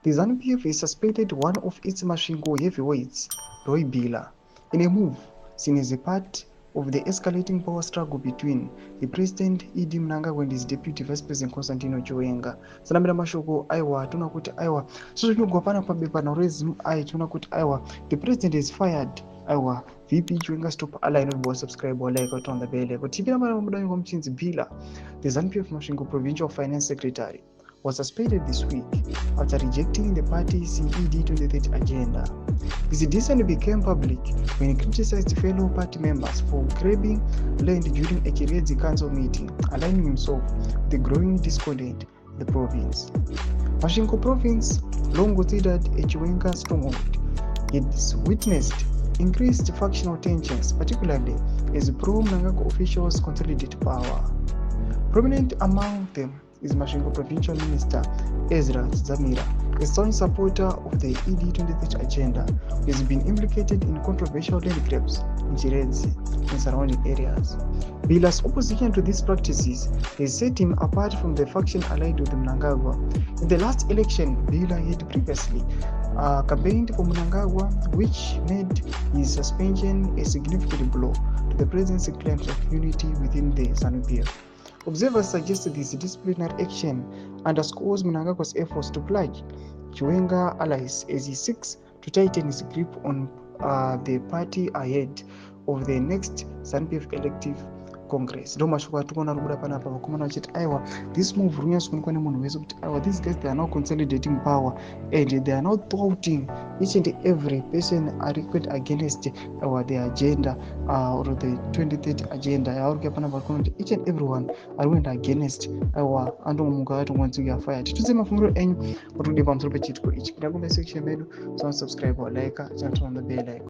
The ZANU-PF has suspended one of its Masvingo heavyweights, Roy Bila, in a move seen as a part of the escalating power struggle between the President Idi Mnangagwa and his Deputy Vice President Constantino Chiwenga. Sanamira mashoko aiwa tuna kuti aiwa zvinogwa pana pabepa naurezim ai tuna kuti aiwa the President is fired aiwa VP Chiwenga stop align with subscribe or like on the bell but tipira mara mudanyo mchinzi Bila, the ZANU-PF Masvingo Provincial Finance Secretary, was suspended this week after rejecting the party's ED 2030 agenda. His dissent became public when he criticized fellow party members for grabbing land during a Kirezi council meeting, aligning himself with the growing discontent of the province. Masvingo province, long considered a Chiwenga stronghold, has witnessed increased factional tensions, particularly as pro-Mnangagwa officials consolidate power. Prominent among them is Masvingo Provincial Minister Ezra Zamira, a staunch supporter of the ED 2030 agenda, who has been implicated in controversial land grabs in Chirenzi and surrounding areas. Bila's opposition to these practices has set him apart from the faction allied with Mnangagwa. In the last election, Bila had previously campaigned for Mnangagwa, which made his suspension a significant blow to the presidency claims of unity within the ZANU-PF. Observers suggest this disciplinary action underscores Mnangagwa's efforts to plug Chiwenga allies as he seeks to tighten his grip on the party ahead of the next ZANU-PF elective Congress. Ndo mashoko atukona rubuda panapa vakomana vachiti aiwa this move runyasa kuonekwa nemunhu wese kuti aiwa these guys they are now consolidating power and they are now thwarting each and every person arrequed against their agenda or the 2030 agenda yauri panapa kuti each and everyone went against aiwa andomuka vati mwanzi are fired. Tutse mafungiro enyu kuti kudi pamusoro pechitiko ichi. Ndakumbe section medu, so subscribe or like, channel on the bell icon.